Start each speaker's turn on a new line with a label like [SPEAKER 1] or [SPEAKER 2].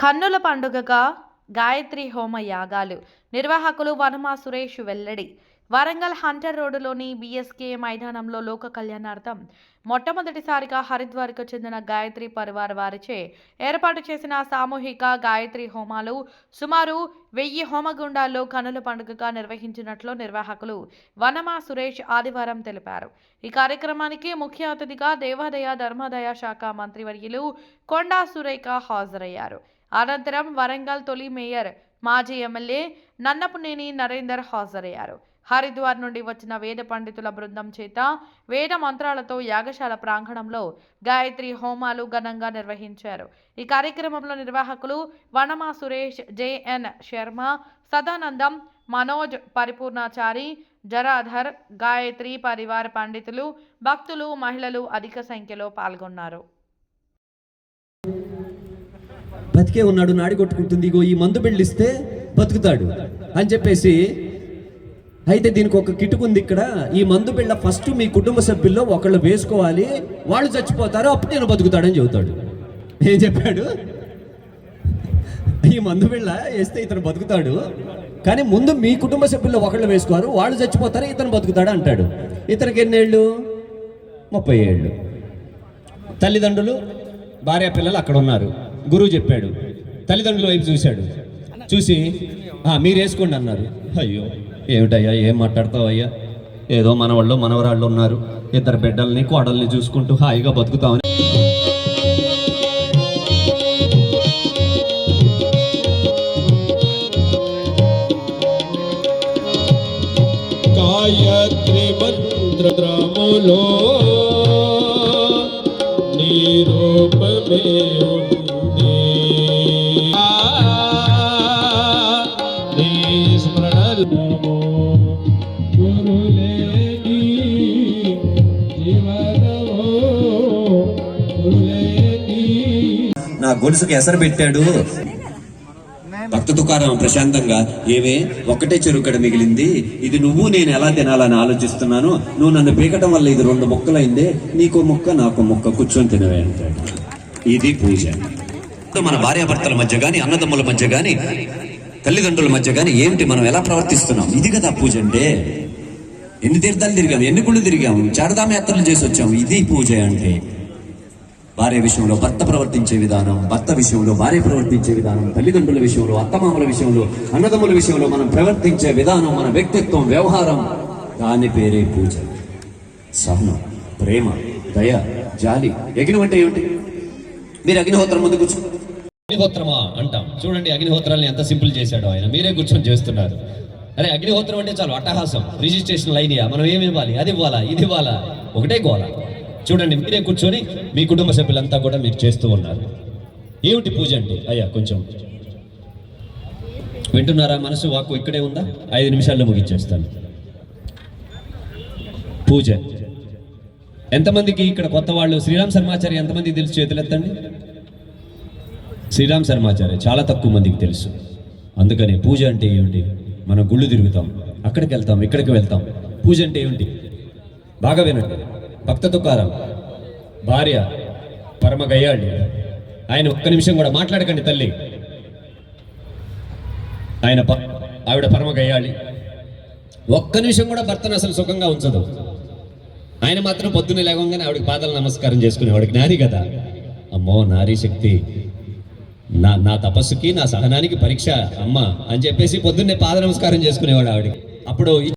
[SPEAKER 1] కన్నుల పండుగగా గాయత్రి హోమ యాగాలు నిర్వాహకులు వనమా సురేష్ వెల్లడి. వరంగల్ హంటర్ రోడ్డులోని బీఎస్కే మైదానంలో లోక కళ్యాణార్థం మొట్టమొదటిసారిగా హరిద్వార్కు చెందిన గాయత్రి పరివార వారిచే ఏర్పాటు చేసిన సామూహిక గాయత్రి హోమాలు సుమారు 1000 హోమగుండాల్లో కన్నుల పండుగగా నిర్వహించినట్లు నిర్వాహకులు వనమా సురేష్ ఆదివారం తెలిపారు. ఈ కార్యక్రమానికి ముఖ్య అతిథిగా దేవాదాయ ధర్మాదాయ శాఖ మంత్రివర్యులు కొండా సురేఖ హాజరయ్యారు. అనంతరం వరంగల్ తొలి మేయర్ మాజీ ఎమ్మెల్యే నన్నపునేని నరేందర్ హాజరయ్యారు. హరిద్వార్ నుండి వచ్చిన వేద పండితుల బృందం చేత వేద మంత్రాలతో యాగశాల ప్రాంగణంలో గాయత్రి హోమాలు ఘనంగా నిర్వహించారు. ఈ కార్యక్రమంలో నిర్వాహకులు వనమా సురేష్, జేఎన్ శర్మ, సదానందం, మనోజ్, పరిపూర్ణాచారి, జరాధర్, గాయత్రి పరివార పండితులు, భక్తులు, మహిళలు అధిక సంఖ్యలో పాల్గొన్నారు.
[SPEAKER 2] బతికే ఉన్నాడు, నాడి కొట్టుకుంటుంది, ఇగో ఈ మందు బిళ్ళిస్తే బతుకుతాడు అని చెప్పేసి, అయితే దీనికి ఒక కిటుకుంది ఇక్కడ. ఈ మందు బిళ్ళ ఫస్ట్ మీ కుటుంబ సభ్యుల్లో ఒకళ్ళు వేసుకోవాలి, వాళ్ళు చచ్చిపోతారు, అప్పుడు నేను బతుకుతాడని చెబుతాడు. ఏం చెప్పాడు? ఈ మందు బిళ్ళ వేస్తే ఇతను బతుకుతాడు, కానీ ముందు మీ కుటుంబ సభ్యుల్లో ఒకళ్ళు వేసుకోరు, వాళ్ళు చచ్చిపోతారు, ఇతను బతుకుతాడు అంటాడు. ఇతనికి ఎన్నేళ్ళు? 30 ఏళ్ళు. తల్లిదండ్రులు, భార్య, పిల్లలు అక్కడ ఉన్నారు. గురువు చెప్పాడు, తల్లిదండ్రుల వైపు చూశాడు, చూసి మీరు వేసుకోండి అన్నారు. అయ్యో ఏమిటయ్యా, ఏం మాట్లాడతావు అయ్యా, ఏదో మనవాళ్ళు మనవరాళ్ళు ఉన్నారు, ఇద్దరు బిడ్డల్ని కోడల్ని చూసుకుంటూ హాయిగా బతుకుతామని.
[SPEAKER 3] గాయత్రి మంత్రములో నీ రూపమే ఉంది, నీ స్మరణము గురులేని జీవనము గురులేని.
[SPEAKER 2] నా గొలుసుకి ఎసరు పెట్టాడు. భక్త తుకారాం ప్రశాంతంగా, ఏమే ఒక్కటే చెరుకడ మిగిలింది, ఇది నువ్వు నేను ఎలా తినాలని ఆలోచిస్తున్నాను, నువ్వు నన్ను పీకటం వల్ల ఇది 2 ముక్కలైందే, నీకో ముక్క నాకో ముక్క, కూర్చొని తినవే అంటాడు. ఇది పూజ. మన భార్యాభర్తల మధ్య కానీ, అన్నదమ్ముల మధ్య కానీ, తల్లిదండ్రుల మధ్య కానీ ఏమిటి మనం ఎలా ప్రవర్తిస్తున్నాం? ఇది కదా పూజ అంటే. ఎన్ని తీర్థాలు తిరిగాము, ఎన్ని గుళ్ళు తిరిగాము, చారధామ యాత్రలు చేసి వచ్చాము. ఇది పూజ అంటే. భార్య విషయంలో భర్త ప్రవర్తించే విధానం, భర్త విషయంలో భార్య ప్రవర్తించే విధానం, తల్లిదండ్రుల విషయంలో, అత్తమామల విషయంలో, అన్నదమ్ముల విషయంలో మనం ప్రవర్తించే విధానం, మన వ్యక్తిత్వం, వ్యవహారం, దాని పేరే పూజ. సహనం, ప్రేమ, దయ, జాలి. యజ్ఞం అంటే ఏమిటి? మీరు అగ్నిహోత్రం ముందు కూర్చో. అగ్నిహోత్రమా అంటాం. చూడండి అగ్నిహోత్రాన్ని ఎంత సింపుల్ చేశాడు ఆయన. మీరే కూర్చొని చేస్తున్నారు. అరే అగ్నిహోత్రం అంటే చాలు అట్టహాసం, రిజిస్ట్రేషన్ లైనియా, మనం ఏమి ఇవ్వాలి, అది ఇవ్వాలా, ఇది ఇవ్వాలా, ఒకటే గోల. చూడండి మీరే కూర్చొని మీ కుటుంబ సభ్యులంతా కూడా మీరు చేస్తూ ఉన్నారు. ఏమిటి పూజ అంటే? అయ్యా కొంచెం వింటున్నారా? మనసు వాక్కు ఇక్కడే ఉందా? 5 నిమిషాల్లో ముగించేస్తాను. పూజ ఎంతమందికి ఇక్కడ కొత్త వాళ్ళు? శ్రీరామ్ శర్మాచార్య ఎంతమందికి తెలుసు? చేతులెత్తండి. శ్రీరామ్ శర్మాచార్య చాలా తక్కువ మందికి తెలుసు. అందుకని పూజ అంటే ఏమిటి? మనం గుళ్ళు తిరుగుతాం, అక్కడికి వెళ్తాం, ఇక్కడికి వెళ్తాం. పూజ అంటే ఏమిటి? బాగా వినండి. భక్త తుకారాం భార్య పరమ గయ్యాళి. ఆయన ఒక్క నిమిషం కూడా మాట్లాడకండి తల్లి. ఆవిడ పరమ గయ్యాళి. ఒక్క నిమిషం కూడా భర్తను అసలు సుఖంగా ఉంచదు. ఆయన మాత్రం పొద్దున్నే లేవగానే ఆవిడకి పాదాలు నమస్కారం చేసుకునేవాడికి. నారీ కదా, అమ్మో నారీ శక్తి, నా తపస్సుకి నా సహనానికి పరీక్ష అమ్మ అని చెప్పేసి పొద్దున్నే పాద నమస్కారం చేసుకునేవాడు ఆవిడకి. అప్పుడు